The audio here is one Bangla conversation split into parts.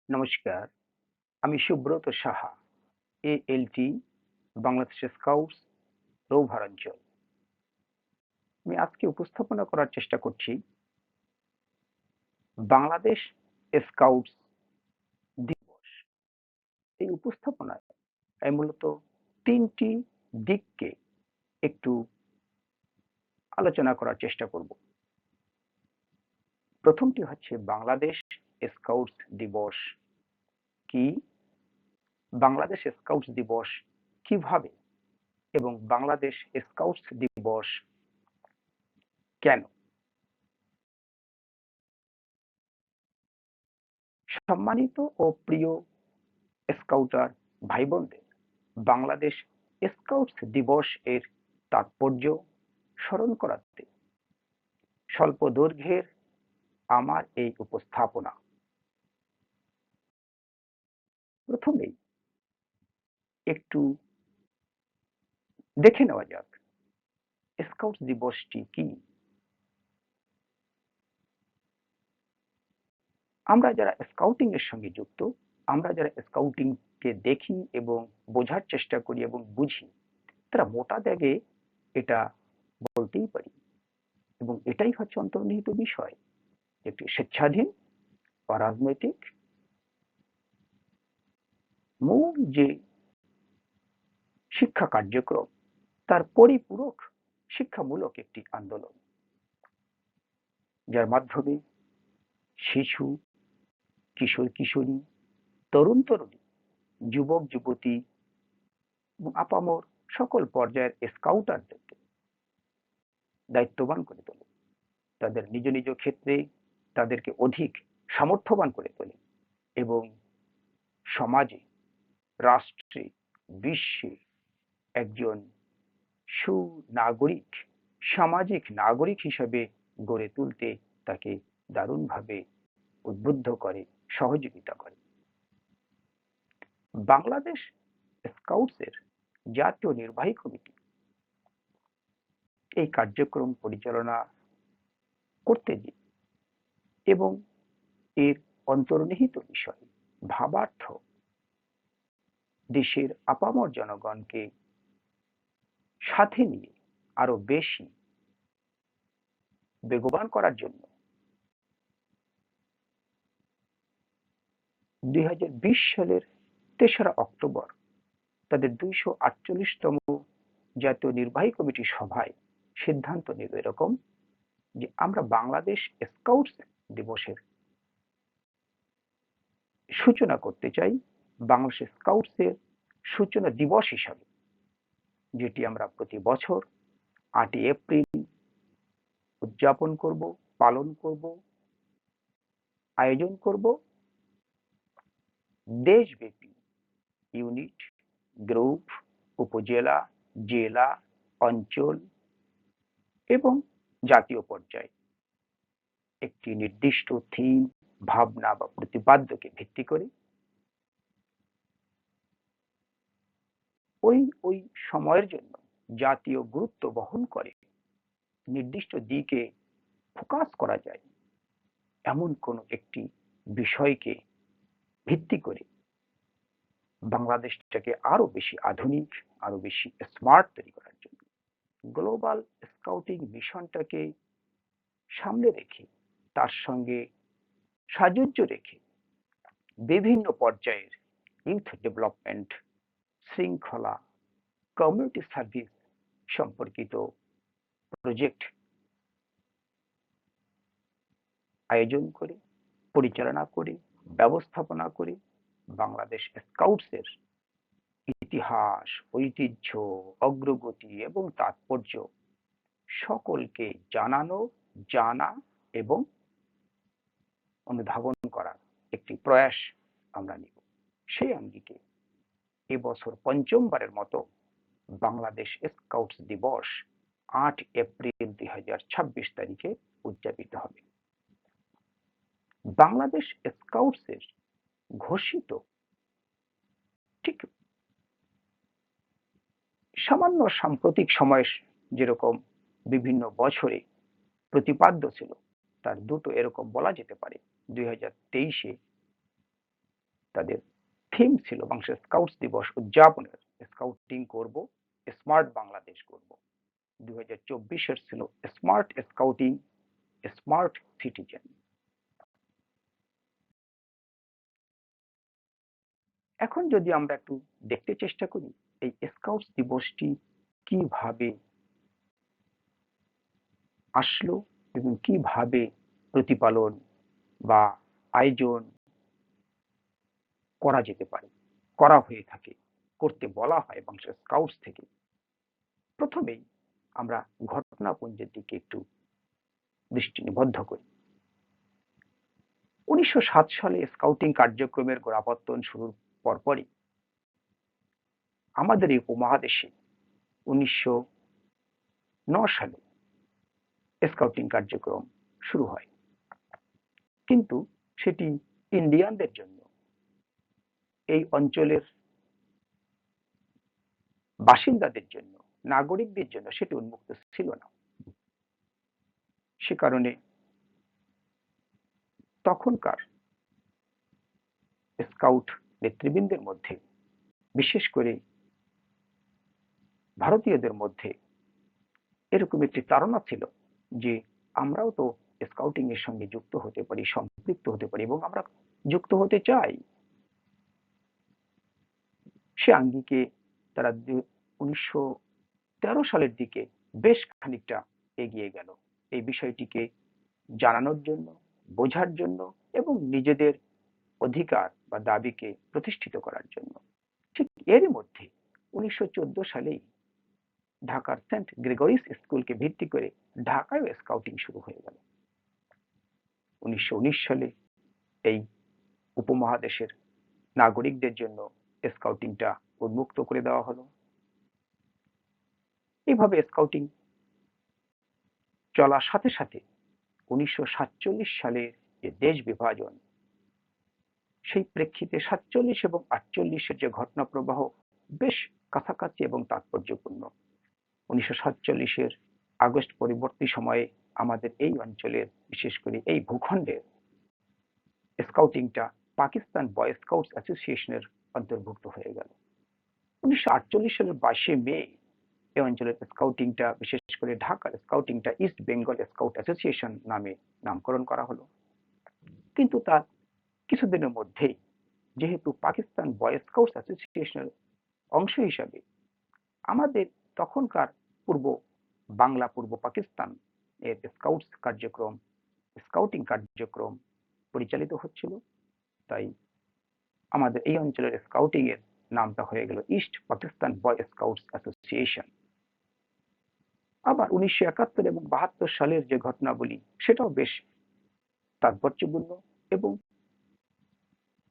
নমস্কার, আমি সুব্রত সাহা, ALT বাংলাদেশ স্কাউটস রৌভারাঞ্চল। আমি আজকে উপস্থাপনা করার চেষ্টা করছি বাংলাদেশ স্কাউটস দিবস। এই উপস্থাপনায় আমি মূলত ৩টি দিককে একটু আলোচনা করার চেষ্টা করব। প্রথমটি হচ্ছে বাংলাদেশ স্কাউটস দিবস কি? বাংলাদেশ স্কাউটস দিবস কিভাবে এবং বাংলাদেশ স্কাউটস দিবস কেন? সম্মানিত ও প্রিয় স্কাউটার ভাই বোনদের, বাংলাদেশ স্কাউটস দিবস এর তাৎপর্য স্মরণ করাতে স্বল্প দৈর্ঘ্যের আমার এই উপস্থাপনা। প্রথমেই একটু দেখে নেওয়া যাক স্কাউটস দিবসটি কি। আমরা যারা স্কাউটিং এর সঙ্গে যুক্ত, আমরা যারা স্কাউটিং কে দেখি এবং বোঝার চেষ্টা করি এবং বুঝি, তারা মোটা দাগে এটা বলতেই পারি এবং এটাই হচ্ছে অন্তর্নিহিত বিষয়, একটি স্বেচ্ছাধীন অরাজনৈতিক মূল যে শিক্ষা কার্যক্রম, তার পরিপূরক শিক্ষামূলক একটি আন্দোলন, যার মাধ্যমে শিশু, কিশোর কিশোরী, তরুণ তরুণী, যুবক যুবতী এবং আপামর সকল পর্যায়ের স্কাউটারদেরকে দায়িত্ববান করে তোলে, তাদের নিজ নিজ ক্ষেত্রে তাদেরকে অধিক সামর্থ্যবান করে তোলে এবং সমাজে, রাষ্ট্রে, বিশ্বে একজন সুনাগরিক, সামাজিক নাগরিক হিসেবে গড়ে তুলতে তাকে দারুণভাবে উদ্বুদ্ধ করে, সহযোগিতা করে। বাংলাদেশ স্কাউটসের জাতীয় নির্বাহী কমিটি এই কার্যক্রম পরিচালনা করতে গিয়ে এবং এর অন্তর্নিহিত বিষয় ভাবার্থ দেশের আপামর জনগণকে সাথে নিয়ে আরো বেশি বেগবান করার জন্য ২০২০ সালের ৩রা অক্টোবর তাদের ২৪৮তম জাতীয় নির্বাহী কমিটি সভায় সিদ্ধান্ত নিল এরকম যে আমরা বাংলাদেশ স্কাউটস দিবসের সূচনা করতে চাই বাংলাদেশ স্কাউটসের সূচনা দিবস হিসাবে, যেটি আমরা প্রতি বছর ৮ই এপ্রিল উদযাপন করব, পালন করব, আয়োজন করব দেশব্যাপী ইউনিট, গ্রুপ, উপজেলা, জেলা, অঞ্চল এবং জাতীয় পর্যায়ে একটি নির্দিষ্ট থিম, ভাবনা বা প্রতিপাদ্যকে ভিত্তি করে ওই সময়ের জন্য জাতীয় গুরুত্ব বহন করে নির্দিষ্ট দিকে ফোকাস করা যায় এমন কোন একটি বিষয়কে ভিত্তি করে বাংলাদেশটাকে আরো বেশি আধুনিক, আরো বেশি স্মার্ট তৈরি করার জন্য গ্লোবাল স্কাউটিং মিশনটাকে সামনে রেখে, তার সঙ্গে সাযুজ্য রেখে বিভিন্ন পর্যায়ের ইউথ ডেভেলপমেন্ট, শৃঙ্খলা, কমিউনিটি সার্ভিস সম্পর্কিত প্রজেক্ট আয়োজন করে, পরিচালনা করে, ব্যবস্থাপনা করে বাংলাদেশ স্কাউটসের ইতিহাস, ঐতিহ্য, অগ্রগতি এবং তাৎপর্য সকলকে জানানো, জানা এবং অনুধাবন করার একটি প্রয়াস আমরা নিব। সেই আঙ্গিকে এবছর পঞ্চমবারের মতো বাংলাদেশ স্কাউটস দিবস ৮ এপ্রিল ২০২৬ তারিখে উদযাপিত হবে। বাংলাদেশ স্কাউটসের ঘোষিত ঠিক সামান্য সাম্প্রতিক সময়ে যেরকম বিভিন্ন বছরে প্রতিপাদ্য ছিল, তার দুটো এরকম বলা যেতে পারে। ২০২৩-এ তাদের থিম ছিল বাংলাদেশ স্কাউটস দিবস উদযাপনের স্কাউটিং করব, স্মার্ট বাংলাদেশ করব। 2024-এর ছিল স্মার্ট স্কাউটিং, স্মার্ট সিটিজেন। এখন যদি আমরা একটু দেখতে চেষ্টা করি এই স্কাউটস দিবসটি কিভাবে আসলো এবং কিভাবে প্রতিপালন বা আয়োজন করা যেতে পারে, করা হয়ে থাকে, করতে বলা হয় বাংলাদেশ স্কাউটস থেকে। প্রথমেই আমরা ঘটনাপুঞ্জের দিকে একটু দৃষ্টি নিবদ্ধ করি। 1907 সালে স্কাউটিং কার্যক্রমের গোড়াপত্তন শুরুর পরপরই আমাদের এই উপমহাদেশে 1909 সালে স্কাউটিং কার্যক্রম শুরু হয়, কিন্তু সেটি ইন্ডিয়ানদের জন্য, এই অঞ্চলের বাসিন্দাদের জন্য, নাগরিকদের জন্য সেটি উন্মুক্ত ছিল না। সে কারণে তখনকার স্কাউট নেতৃবৃন্দের মধ্যে, বিশেষ করে ভারতীয়দের মধ্যে এরকম একটি তাড়না ছিল যে আমরাও তো স্কাউটিং এর সঙ্গে যুক্ত হতে পারি, সম্পৃক্ত হতে পারি এবং আমরা যুক্ত হতে চাই। সে আঙ্গিকে তারা 1913 সালের দিকে বেশ খানিকটা এগিয়ে গেল এই বিষয়টিকে জানানোর জন্য, বোঝার জন্য এবং নিজেদের অধিকার বা দাবিকে প্রতিষ্ঠিত করার জন্য। ঠিক এরই মধ্যে 1914 সালেই ঢাকার সেন্ট গ্রেগরিস স্কুলকে ভিত্তি করে ঢাকায় স্কাউটিং শুরু হয়ে গেল। 1919 সালে এই উপমহাদেশের নাগরিকদের জন্য স্কাউটিংটা উন্মুক্ত করে দেওয়া হলো। এইভাবে স্কাউটিং চলার সাথে সাথে 1947 সালের যে দেশ বিভাজন, সেই প্রেক্ষিতে 47 এবং 48-এর যে ঘটনা প্রবাহ বেশ কাছাকাছি এবং তাৎপর্যপূর্ণ। 1947-এর আগস্ট পরবর্তী সময়ে আমাদের এই অঞ্চলের, বিশেষ করে এই ভূখণ্ডের স্কাউটিংটা পাকিস্তান বয় স্কাউটস অ্যাসোসিয়েশনের অন্তর্ভুক্ত হয়ে গেল। 1948 সালের 22শে মে এই অঞ্চলের স্কাউটিংটা, বিশেষ করে ঢাকার স্কাউটিংটা ইস্ট বেঙ্গল স্কাউট অ্যাসোসিয়েশন নামে নামকরণ করা হলো। কিন্তু তার কিছুদিনের মধ্যেই যেহেতু পাকিস্তান বয় স্কাউটস অ্যাসোসিয়েশনের অংশ হিসাবে আমাদের তখনকার পূর্ব বাংলা, পূর্ব পাকিস্তান এর স্কাউটস কার্যক্রম, স্কাউটিং কার্যক্রম পরিচালিত হচ্ছিল, তাই আমাদের এই অঞ্চলের স্কাউটিং এর নামটা হয়ে গেল ইস্ট পাকিস্তান বয় স্কাউটস অ্যাসোসিয়েশন। আবার 1971 এবং 72 সালের যে ঘটনাবলী, সেটাও বেশ তাৎপর্যপূর্ণ এবং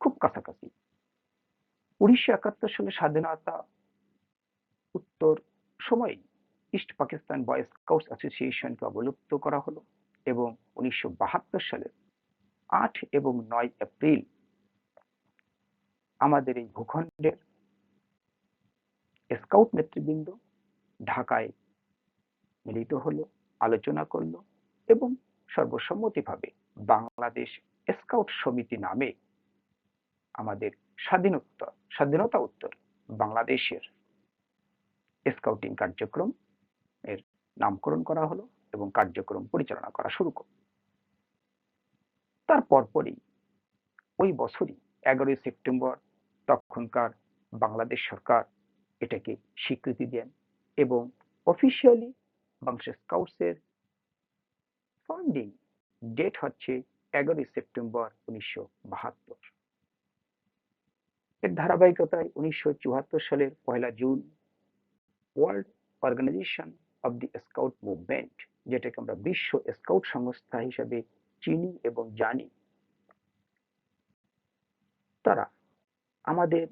খুব কাছাকাছি। 1971 সালে স্বাধীনতা উত্তর সময়ে ইস্ট পাকিস্তান বয় স্কাউটস অ্যাসোসিয়েশনকে অবলুপ্ত করা হলো এবং 1972 সালের 8 এবং 9 এপ্রিল আমাদের এই ভূখণ্ডের স্কাউট নেতৃবৃন্দ ঢাকায় মিলিত হলো, আলোচনা করলো এবং সর্বসম্মতিভাবে বাংলাদেশ স্কাউট সমিতি নামে আমাদের স্বাধীনতা উত্তর বাংলাদেশের স্কাউটিং কার্যক্রম এর নামকরণ করা হলো এবং কার্যক্রম পরিচালনা করা শুরু করল। তার পরপরই ওই বছরই 11ই সেপ্টেম্বর তখনকার বাংলাদেশ সরকার এটাকে স্বীকৃতি দেন এবং অফিসিয়ালি বাংলাদেশ স্কাউটস এর ফাউন্ডিং ডেট হচ্ছে 11ই সেপ্টেম্বর 1972। এর ধারাবাহিকতায় 1974 সালের 1 June world organisation of the scout movement, যেটাকে আমরা বিশ্ব স্কাউট সংস্থা হিসেবে চিনি এবং জানি, তারা আমাদের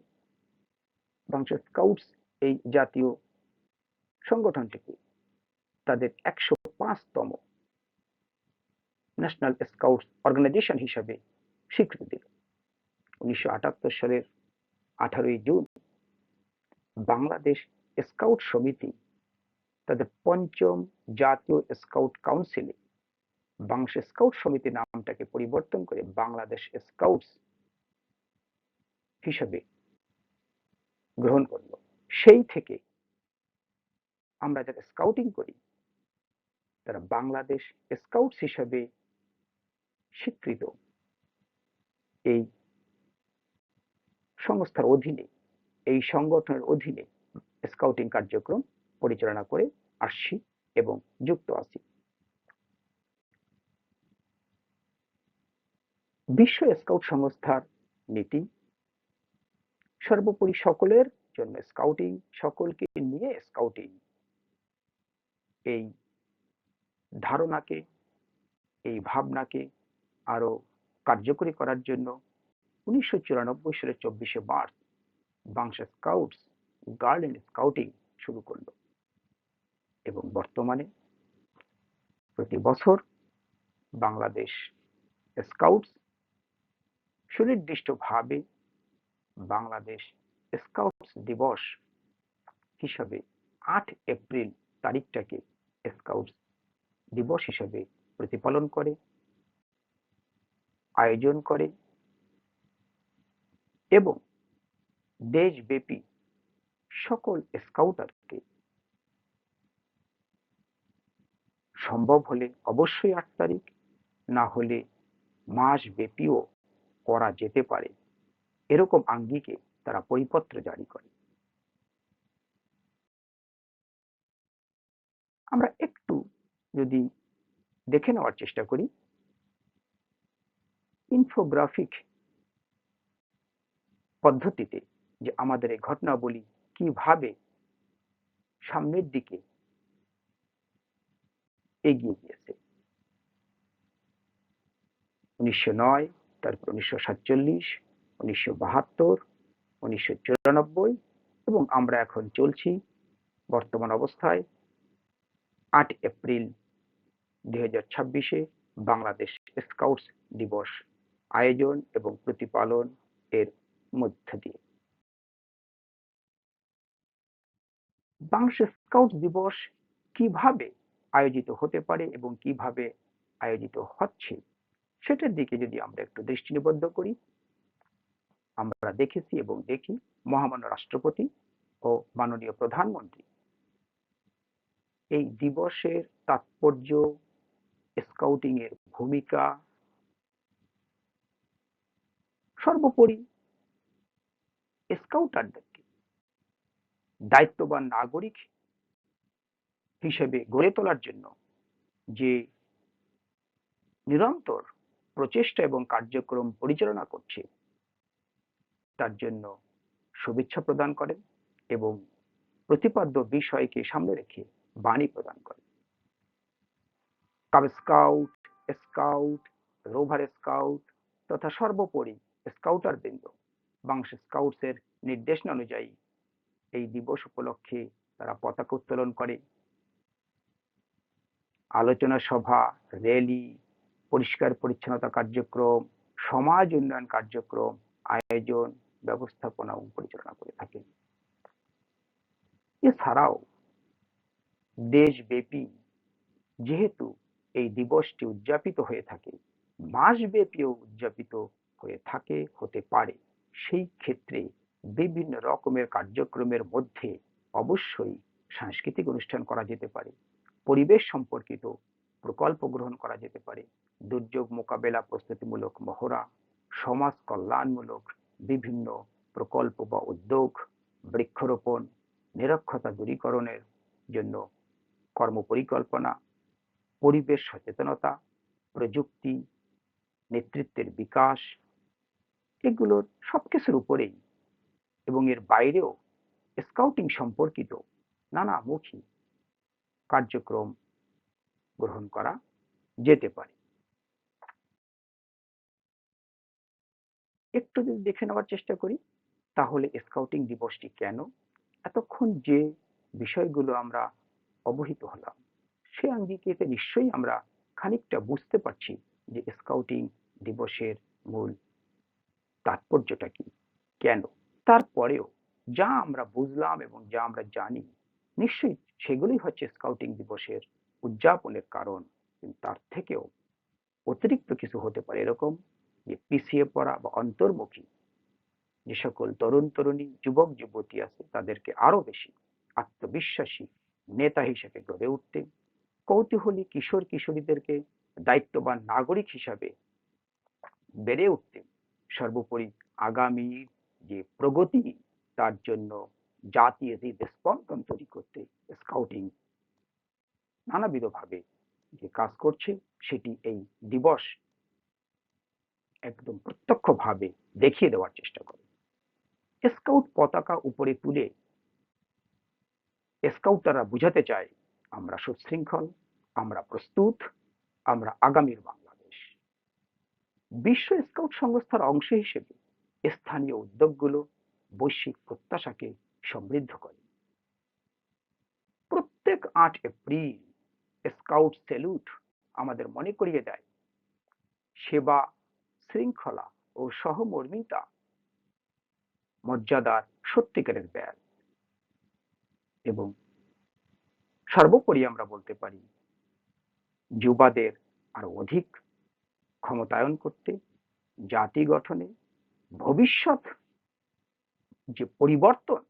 বাংলাদেশ স্কাউটস এই জাতীয় সংগঠনটিকে তাদের 105তম ন্যাশনাল স্কাউটস অর্গানাইজেশন হিসেবে স্বীকৃতি দিল। 1978 সালের 18ই জুন বাংলাদেশ স্কাউট সমিতি তাদের 5ম জাতীয় স্কাউট কাউন্সিলে বাংলাদেশ স্কাউট সমিতি নামটাকে পরিবর্তন করে বাংলাদেশ স্কাউটস হিসেবে গ্রহণ করলো। সেই থেকে আমরা যারা স্কাউটিং করি তারা বাংলাদেশ স্কাউটস হিসেবে স্বীকৃত এই সংস্থার অধীনে, এই সংগঠনের অধীনে স্কাউটিং কার্যক্রম পরিচালনা করে আসছি এবং যুক্ত আছি। বিশ্ব স্কাউট সংস্থার নীতি সর্বোপরি সকলের জন্য স্কাউটিং, সকলকে নিয়ে স্কাউটিং, এই ধারণাকে, এই ভাবনাকে আরো কার্যকরী করার জন্য 1994 সালের 24শে মার্চ Bangladesh scouts girl and scouting শুরু করলো এবং বর্তমানে প্রতি বছর বাংলাদেশ স্কাউটস সুনির্দিষ্টভাবে বাংলাদেশ স্কাউটস দিবস হিসাবে 8 এপ্রিল তারিখটাকে স্কাউটস দিবস হিসাবে প্রতিপালন করে, আয়োজন করে এবং দেশব্যাপী সকল স্কাউটারকে সম্ভব হলে অবশ্যই 8 তারিখ, না হলে মাস ব্যাপীও করা যেতে পারে, এরকম আঙ্গিকে তারা পরিপত্র জারি করে। আমরা একটু যদি দেখে নেওয়ার চেষ্টা করি ইনফোগ্রাফিক পদ্ধতিতে যে আমাদের এই ঘটনাবলী কিভাবে সামনের দিকে এগিয়ে গিয়েছে। 1909, তারপর 1947, 1972, 1994 এবং আমরা এখন চলছি বর্তমান অবস্থায় 8 এপ্রিল 2026-এ বাংলাদেশ স্কাউটস দিবস আয়োজন এবং প্রতিপালন এর মধ্য দিয়ে। বাংলাদেশ স্কাউট দিবস কিভাবে আয়োজিত হতে পারে এবং কিভাবে আয়োজিত হচ্ছে সেটার দিকে যদি আমরা একটু দৃষ্টি নিবদ্ধ করি, আমরা দেখেছি এবং দেখি মহামান্য রাষ্ট্রপতি ও মাননীয় প্রধানমন্ত্রী এই দিবসের তাৎপর্য, স্কাউটিং এর ভূমিকা, সর্বোপরি স্কাউটারদেরকে দায়িত্ববান নাগরিক হিসেবে গড়ে তোলার জন্য যে নিরন্তর প্রচেষ্টা এবং কার্যক্রম পরিচালনা করছে তার জন্য শুভেচ্ছা প্রদান করেন এবং প্রতিপাদ্য বিষয়কে সামনে রেখে বাণী প্রদান করেন। Cub scout, scout, rover scout তথা সর্বোপরি স্কাউটার বৃন্দ বাংলাদেশ স্কাউটসের নির্দেশনা অনুযায়ী এই দিবস উপলক্ষে তারা পতাকা উত্তোলন করে, আলোচনা সভা, র্যালি, পরিষ্কার পরিচ্ছন্নতা কার্যক্রম, সমাজ উন্নয়ন কার্যক্রম আয়োজন, ব্যবস্থাপনা ও পরিচালনা করে থাকে। এছাড়াও দেশব্যাপী যেহেতু এই দিবসটি উদযাপিত হয়ে থাকে, মাসব্যাপীও উদযাপিত হয়ে থাকে, হতে পারে, সেই ক্ষেত্রে বিভিন্ন রকমের কার্যক্রমের মধ্যে অবশ্যই সাংস্কৃতিক অনুষ্ঠান করা যেতে পারে, পরিবেশ সম্পর্কিত প্রকল্প গ্রহণ করা যেতে পারে, দুর্যোগ মোকাবেলা প্রস্তুতিমূলক মহড়া, সমাজ কল্যাণমূলক বিভিন্ন প্রকল্প বা উদ্যোগ, বৃক্ষরোপণ, নিরক্ষরতা দূরীকরণের জন্য কর্মপরিকল্পনা, পরিবেশ সচেতনতা, প্রযুক্তি, নেতৃত্বের বিকাশ, এগুলোর সবকিছুর উপরেই এবং এর বাইরেও স্কাউটিং সম্পর্কিত নানামুখী কার্যক্রম গ্রহণ করা যেতে পারে। একটু যদি দেখে নেওয়ার চেষ্টা করি তাহলে স্কাউটিং দিবসটি কেন, এতক্ষণ যে বিষয়গুলো আমরা অবহিত হলাম সে আঙ্গিকে নিশ্চয়ই আমরা খানিকটা বুঝতে পারছি যে স্কাউটিং দিবসের মূল তাৎপর্যটা কি, কেন। তারপরেও যা আমরা বুঝলাম এবং যা আমরা জানি নিশ্চয়ই সেগুলোই হচ্ছে স্কাউটিং দিবসের উদযাপনের কারণ, কিন্তু তার থেকেও অতিরিক্ত কিছু হতে পারে, এরকম যে পিছিয়ে পড়া বা অন্তর্মুখী যে সকল তরুণ তরুণী যুবক যুবতী আছে তাদেরকে আরো বেশি আত্মবিশ্বাসী নেতা হিসেবে গড়ে উঠতে, কৌতূহলী কিশোর কিশোরীদেরকে দায়িত্ববান নাগরিক হিসাবে বেড়ে উঠতে, সর্বোপরি আগামী যে প্রগতি তার জন্য জাতীয় যে স্পন্দন তৈরি করতে স্কাউটিং নানাবিধভাবে যে কাজ করছে সেটি এই দিবস একদম প্রত্যক্ষভাবে দেখিয়ে দেওয়ার চেষ্টা করে। স্কাউট পতাকা উপরে তুলে স্কাউটাররা বুঝাতে চায় আমরা সুশৃঙ্খল, আমরা প্রস্তুত, আমরা আগামীর বাংলাদেশ। বিশ্ব স্কাউট সংস্থার অংশ হিসেবে স্থানীয় উদ্যোগগুলো বৈশ্বিক প্রত্যাশাকে সমৃদ্ধ করে। প্রত্যেক 8 এপ্রিল স্কাউট স্যালুট আমাদের মনে করিয়ে দেয় সেবা, শৃঙ্খলা ও সহমর্মিতা মর্যাদার সত্যিকারের ব্যাগ। এবং সর্বোপরি আমরা বলতে পারি যুবাদের আরো অধিক ক্ষমতায়ন করতে, জাতি গঠনে, ভবিষ্যৎ যে পরিবর্তন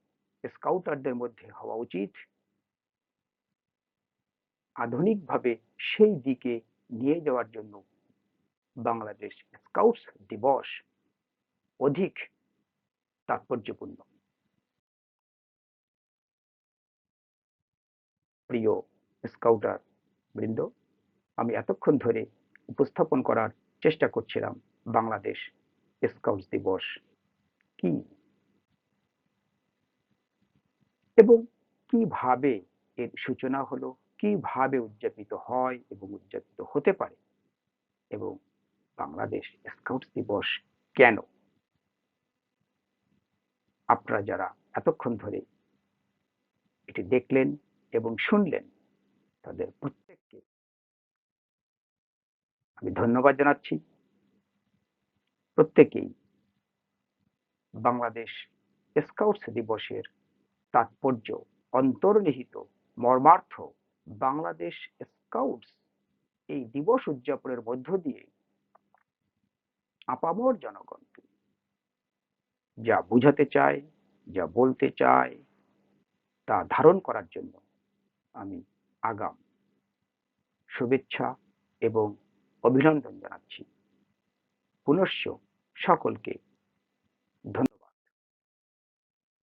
স্কাউটারদের মধ্যে হওয়া উচিত আধুনিকভাবে সেই দিকে নিয়ে যাওয়ার জন্য বাংলাদেশ স্কাউটস দিবস অধিক তাৎপর্যপূর্ণ। প্রিয় স্কাউটার বৃন্দ, আমি এতক্ষণ ধরে উপস্থাপন করার চেষ্টা করছিলাম বাংলাদেশ স্কাউটস দিবস কি এবং কিভাবে এর সূচনা হলো, কিভাবে উদযাপিত হয় এবং উদযাপিত হতে পারে, এবং বাংলাদেশ স্কাউটস দিবস কেন। আপনারা যারা এতক্ষণ ধরে এটি দেখলেন এবং শুনলেন তাদের প্রত্যেককে আমি ধন্যবাদ জানাচ্ছি। প্রত্যেকেই বাংলাদেশ স্কাউটস দিবসের তাৎপর্য, অন্তর্নিহিত মর্মার্থ, বাংলাদেশ স্কাউটস এই দিবস উদযাপনের মধ্য দিয়ে আপামর জনগণকে যা বুঝাতে চায়, যা বলতে চায় তা ধারণ করার জন্য আমি আগাম শুভেচ্ছা এবং অভিনন্দন জানাচ্ছি। পুনশ্চ সকলকে ধন্যবাদ।